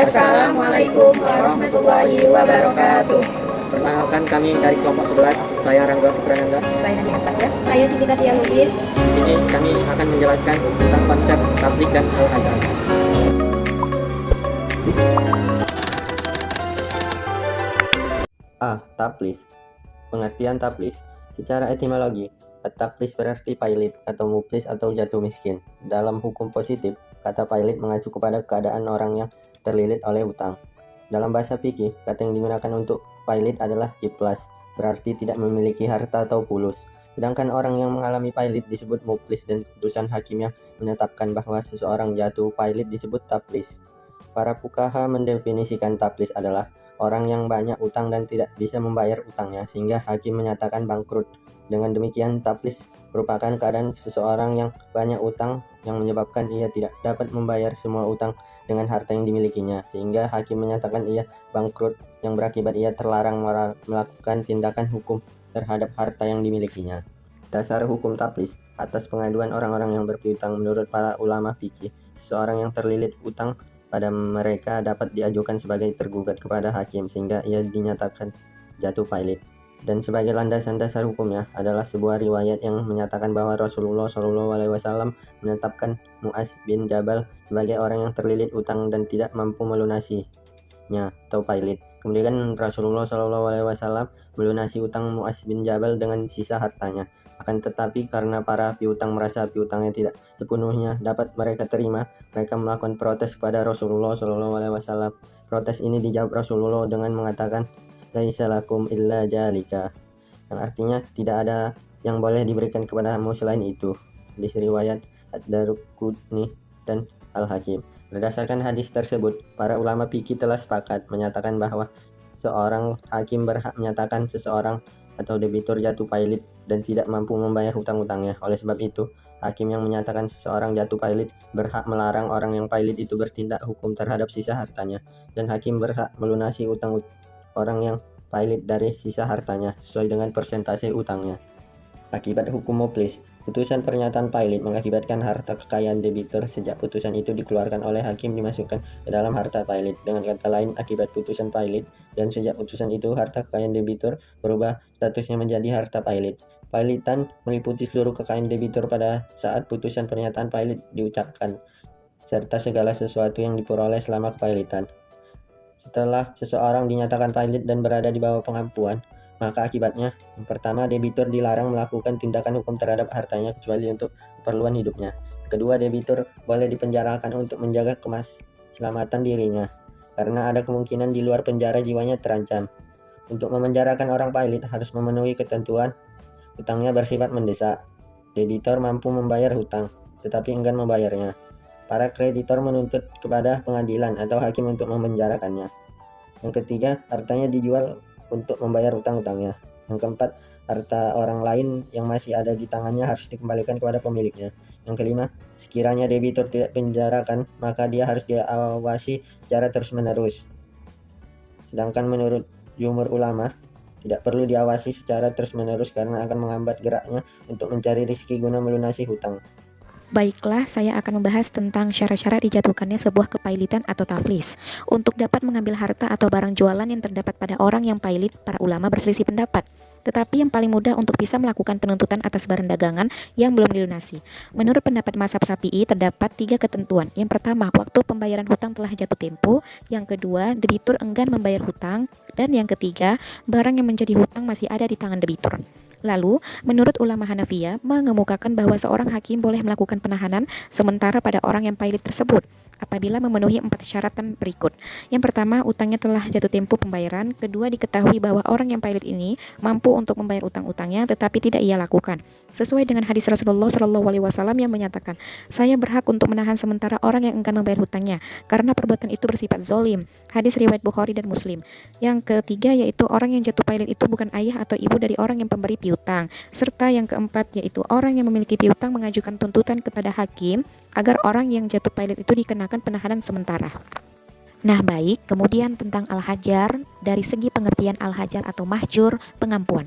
Assalamualaikum warahmatullahi wabarakatuh. Perkenalkan, kami dari kelompok 11. Saya Rangga Putrananda. Saya Nadia Nastasia. Saya Siti Katia Lubis. Di sini kami akan menjelaskan tentang konsep tablik dan al-azhar. Tablis. Pengertian tablis. Secara etimologi, tablis berarti pailit atau muflis atau jatuh miskin. Dalam hukum positif, kata pailit mengacu kepada keadaan orang yang terlilit oleh utang. Dalam bahasa fikih, kata yang digunakan untuk pailit adalah iflas, berarti tidak memiliki harta atau fulus. Sedangkan orang yang mengalami pailit disebut muflis dan keputusan hakim yang menetapkan bahwa seseorang jatuh pailit disebut tablis. Para fuqaha mendefinisikan tablis adalah orang yang banyak utang dan tidak bisa membayar utangnya sehingga hakim menyatakan bangkrut. Dengan demikian, tablis merupakan keadaan seseorang yang banyak utang yang menyebabkan ia tidak dapat membayar semua utang dengan harta yang dimilikinya sehingga hakim menyatakan ia bangkrut, yang berakibat ia terlarang melakukan tindakan hukum terhadap harta yang dimilikinya. Dasar hukum tablis. Atas pengaduan orang-orang yang berpiutang, menurut para ulama fikih, seseorang yang terlilit utang pada mereka dapat diajukan sebagai tergugat kepada hakim sehingga ia dinyatakan jatuh pailit. Dan sebagai landasan dasar hukumnya adalah sebuah riwayat yang menyatakan bahwa Rasulullah SAW menetapkan Mu'adz bin Jabal sebagai orang yang terlilit utang dan tidak mampu melunasinya atau pailit. Kemudian Rasulullah SAW melunasi utang Mu'adz bin Jabal dengan sisa hartanya. Akan tetapi karena para piutang merasa piutangnya tidak sepenuhnya dapat mereka terima, mereka melakukan protes kepada Rasulullah SAW. Protes ini dijawab Rasulullah dengan mengatakan, "Laisa lakum illa jalika," yang artinya tidak ada yang boleh diberikan kepadamu selain itu. Hadis riwayat Ad-Daruqutni dan Al-Hakim. Berdasarkan hadis tersebut, para ulama fikih telah sepakat menyatakan bahwa seorang hakim berhak menyatakan seseorang atau debitur jatuh pailit dan tidak mampu membayar hutang-hutangnya. Oleh sebab itu, hakim yang menyatakan seseorang jatuh pailit berhak melarang orang yang pailit itu bertindak hukum terhadap sisa hartanya, dan hakim berhak melunasi utang orang yang pailit dari sisa hartanya sesuai dengan persentase utangnya. Akibat hukum muflis. Putusan pernyataan pailit mengakibatkan harta kekayaan debitur sejak putusan itu dikeluarkan oleh hakim dimasukkan ke dalam harta pailit. Dengan kata lain, akibat putusan pailit dan sejak putusan itu harta kekayaan debitur berubah statusnya menjadi harta pailit. Pailitan meliputi seluruh kekayaan debitur pada saat putusan pernyataan pailit diucapkan, serta segala sesuatu yang diperoleh selama kepailitan. Setelah seseorang dinyatakan pailit dan berada di bawah pengampuan, maka akibatnya, yang pertama, debitur dilarang melakukan tindakan hukum terhadap hartanya kecuali untuk keperluan hidupnya. Kedua, debitur boleh dipenjarakan untuk menjaga keselamatan dirinya, karena ada kemungkinan di luar penjara jiwanya terancam. Untuk memenjarakan orang pailit harus memenuhi ketentuan hutangnya bersifat mendesak. Debitur mampu membayar hutang, tetapi enggan membayarnya. Para kreditor menuntut kepada pengadilan atau hakim untuk memenjarakannya. Yang ketiga, hartanya dijual untuk membayar hutang-hutangnya. Yang keempat, harta orang lain yang masih ada di tangannya harus dikembalikan kepada pemiliknya. Yang kelima, sekiranya debitur tidak penjarakan, maka dia harus diawasi secara terus-menerus. Sedangkan menurut jumhur ulama, tidak perlu diawasi secara terus-menerus karena akan menghambat geraknya untuk mencari rezeki guna melunasi hutang. Baiklah, saya akan membahas tentang syarat-syarat dijatuhkannya sebuah kepailitan atau taflis. Untuk dapat mengambil harta atau barang jualan yang terdapat pada orang yang pailit, para ulama berselisih pendapat. Tetapi yang paling mudah untuk bisa melakukan penuntutan atas barang dagangan yang belum dilunasi. Menurut pendapat mazhab Syafi'i, terdapat 3 ketentuan. Yang pertama, waktu pembayaran hutang telah jatuh tempo. Yang kedua, debitur enggan membayar hutang. Dan yang ketiga, barang yang menjadi hutang masih ada di tangan debitur. Lalu, menurut ulama Hanafiyah mengemukakan bahwa seorang hakim boleh melakukan penahanan sementara pada orang yang pailit tersebut apabila memenuhi 4 syaratan berikut. Yang pertama, utangnya telah jatuh tempo pembayaran. Kedua, diketahui bahwa orang yang pailit ini mampu untuk membayar utang-utangnya tetapi tidak ia lakukan. Sesuai dengan hadis Rasulullah SAW yang menyatakan, "Saya berhak untuk menahan sementara orang yang enggan membayar hutangnya karena perbuatan itu bersifat zolim." Hadis riwayat Bukhari dan Muslim. Yang ketiga yaitu orang yang jatuh pailit itu bukan ayah atau ibu dari orang yang pemberi piutang. Serta yang keempat yaitu orang yang memiliki piutang mengajukan tuntutan kepada hakim agar orang yang jatuh pailit itu dikenakan penahanan sementara. Nah baik, kemudian tentang al-hajar, dari segi pengertian al-hajar atau mahjur, pengampuan.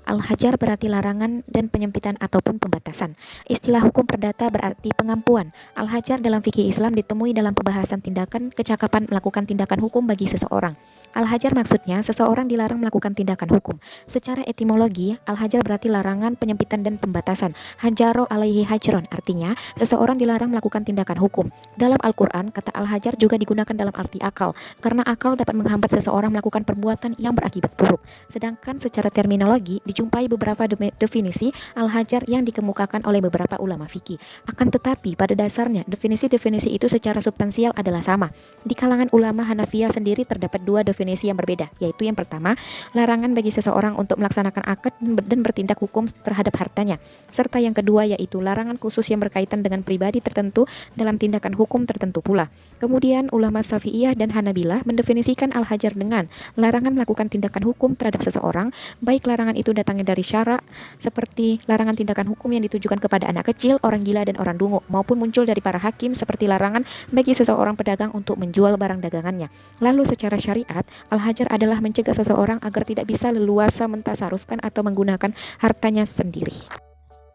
Al-hajar berarti larangan dan penyempitan ataupun pembatasan. Istilah hukum perdata berarti pengampuan. Al-hajar dalam fikih Islam ditemui dalam pembahasan tindakan kecakapan melakukan tindakan hukum bagi seseorang. Al-hajar maksudnya seseorang dilarang melakukan tindakan hukum. Secara etimologi, al-hajar berarti larangan, penyempitan, dan pembatasan. Hajaro alaihi hajron artinya seseorang dilarang melakukan tindakan hukum. Dalam Al-Quran, kata al-hajar juga digunakan dalam arti akal, karena akal dapat menghambat seseorang melakukan perbuatan yang berakibat buruk. Sedangkan secara terminologi, dijumpai beberapa definisi al-hajar yang dikemukakan oleh beberapa ulama fikih. Akan tetapi, pada dasarnya, definisi-definisi itu secara substansial adalah sama. Di kalangan ulama Hanafiyah sendiri terdapat dua definisi yang berbeda, yaitu yang pertama, larangan bagi seseorang untuk melaksanakan akad dan bertindak hukum terhadap hartanya, serta yang kedua yaitu larangan khusus yang berkaitan dengan pribadi tertentu dalam tindakan hukum tertentu pula. Kemudian, ulama Syafi'iyah dan Hanabilah mendefinisikan al-hajar dengan larangan melakukan tindakan hukum terhadap seseorang, baik larangan itu datangnya dari syara, seperti larangan tindakan hukum yang ditujukan kepada anak kecil, orang gila, dan orang dungu, maupun muncul dari para hakim seperti larangan bagi seseorang pedagang untuk menjual barang dagangannya. Lalu secara syariat, al-hajar adalah mencegah seseorang agar tidak bisa leluasa mentasarufkan atau menggunakan hartanya sendiri.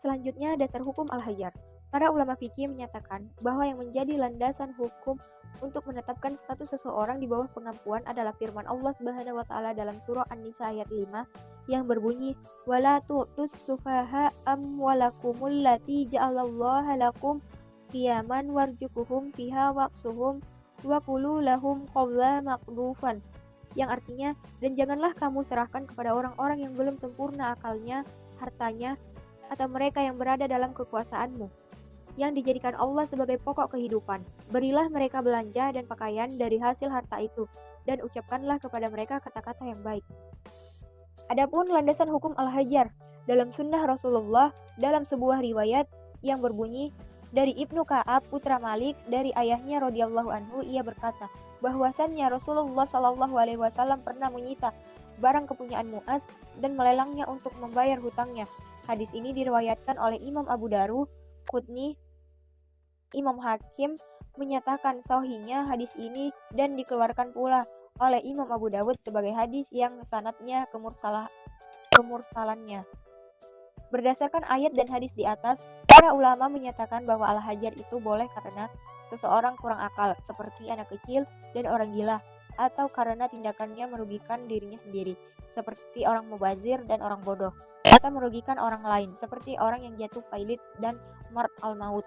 Selanjutnya, dasar hukum al-hajar. Para ulama fikih menyatakan bahwa yang menjadi landasan hukum untuk menetapkan status seseorang di bawah pengampuan adalah firman Allah Subhanahu wa taala dalam surah An-Nisa ayat 5 yang berbunyi wala tu'tus sufaha amwalakumul lati ja'alallaha lakum qiyaman warzuquhum fiha waqsuhum wa qulu lahum qawla maqdufan, yang artinya, dan janganlah kamu serahkan kepada orang-orang yang belum sempurna akalnya, hartanya, atau mereka yang berada dalam kekuasaanmu, yang dijadikan Allah sebagai pokok kehidupan. Berilah mereka belanja dan pakaian dari hasil harta itu, dan ucapkanlah kepada mereka kata-kata yang baik. Adapun landasan hukum al-hajar dalam sunnah Rasulullah dalam sebuah riwayat yang berbunyi dari Ibnu Ka'ab putra Malik dari ayahnya radhiyallahu anhu, ia berkata bahwasannya Rasulullah Shallallahu alaihi wasallam pernah menyita barang kepunyaan Mu'az dan melelangnya untuk membayar hutangnya. Hadis ini diriwayatkan oleh Imam Abu Daru Qutni. Imam Hakim menyatakan sahihnya hadis ini dan dikeluarkan pula oleh Imam Abu Dawud sebagai hadis yang sanadnya kemursalannya. Berdasarkan ayat dan hadis di atas, para ulama menyatakan bahwa al-hajar itu boleh karena seseorang kurang akal seperti anak kecil dan orang gila, atau karena tindakannya merugikan dirinya sendiri seperti orang mubazir dan orang bodoh, atau merugikan orang lain seperti orang yang jatuh pailit dan mart al-maut.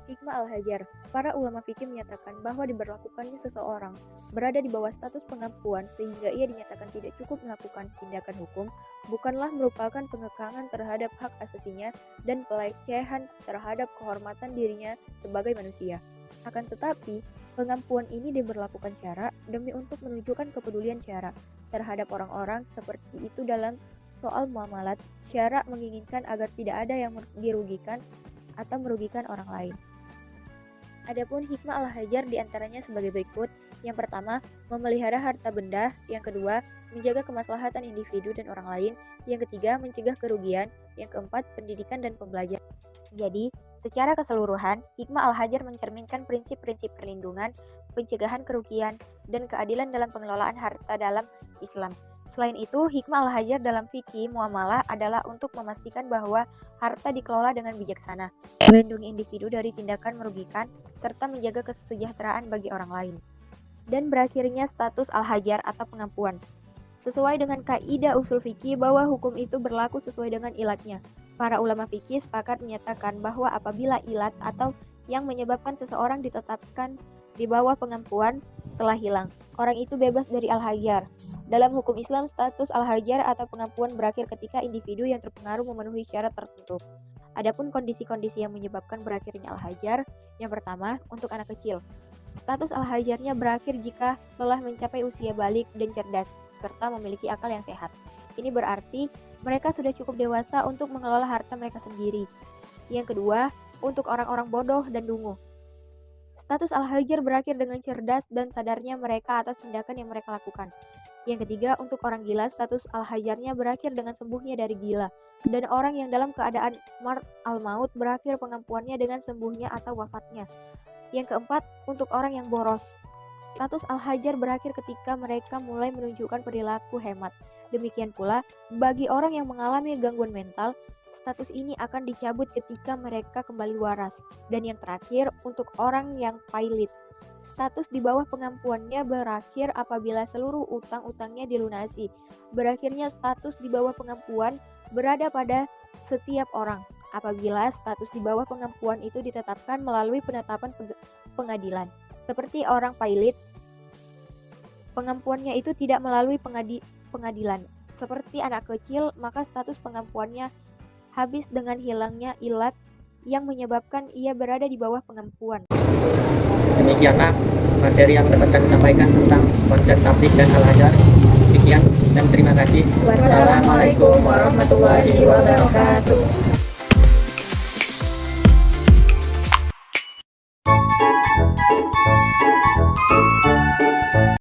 Hikmah al-hajar. Para ulama fikih menyatakan bahwa diberlakukannya seseorang berada di bawah status pengampuan sehingga ia dinyatakan tidak cukup melakukan tindakan hukum bukanlah merupakan pengekangan terhadap hak asasinya dan pelecehan terhadap kehormatan dirinya sebagai manusia. Akan tetapi, pengampuan ini diberlakukan syara demi untuk menunjukkan kepedulian syara terhadap orang-orang seperti itu dalam soal muamalat. Syara menginginkan agar tidak ada yang dirugikan atau merugikan orang lain. Adapun hikmah al-hajar diantaranya sebagai berikut. Yang pertama, memelihara harta benda. Yang kedua, menjaga kemaslahatan individu dan orang lain. Yang ketiga, mencegah kerugian. Yang keempat, pendidikan dan pembelajaran. Jadi, secara keseluruhan, hikmah al-hajar mencerminkan prinsip-prinsip perlindungan, pencegahan kerugian, dan keadilan dalam pengelolaan harta dalam Islam. Selain itu, hikmah al-hajar dalam fikih muamalah adalah untuk memastikan bahwa harta dikelola dengan bijaksana, melindungi individu dari tindakan merugikan, serta menjaga kesejahteraan bagi orang lain. Dan berakhirnya status al-hajar atau pengampuan. Sesuai dengan kaidah usul fikih bahwa hukum itu berlaku sesuai dengan ilatnya. Para ulama fikih sepakat menyatakan bahwa apabila ilat atau yang menyebabkan seseorang ditetapkan di bawah pengampuan telah hilang, orang itu bebas dari al-hajar. Dalam hukum Islam, status al-hajar atau pengampuan berakhir ketika individu yang terpengaruh memenuhi syarat tertentu. Adapun kondisi-kondisi yang menyebabkan berakhirnya al-hajar, yang pertama, untuk anak kecil. Status al-hajarnya berakhir jika telah mencapai usia balik dan cerdas, serta memiliki akal yang sehat. Ini berarti mereka sudah cukup dewasa untuk mengelola harta mereka sendiri. Yang kedua, untuk orang-orang bodoh dan dungu. Status al-hajar berakhir dengan cerdas dan sadarnya mereka atas tindakan yang mereka lakukan. Yang ketiga, untuk orang gila, status al-hajarnya berakhir dengan sembuhnya dari gila. Dan orang yang dalam keadaan mart al-maut berakhir pengampuannya dengan sembuhnya atau wafatnya. Yang keempat, untuk orang yang boros. Status al-hajar berakhir ketika mereka mulai menunjukkan perilaku hemat. Demikian pula, bagi orang yang mengalami gangguan mental, status ini akan dicabut ketika mereka kembali waras. Dan yang terakhir, untuk orang yang pailit, status di bawah pengampuannya berakhir apabila seluruh utang-utangnya dilunasi. Berakhirnya status di bawah pengampuan berada pada setiap orang apabila status di bawah pengampuan itu ditetapkan melalui penetapan pengadilan. Seperti orang pailit, pengampuannya itu tidak melalui pengadilan. Seperti anak kecil, maka status pengampuannya habis dengan hilangnya ilat yang menyebabkan ia berada di bawah pengampuan. Demikianlah materi yang dapat kami sampaikan tentang konsep tablik dan al-hajar. Sekian dan terima kasih. Wassalamualaikum warahmatullahi wabarakatuh.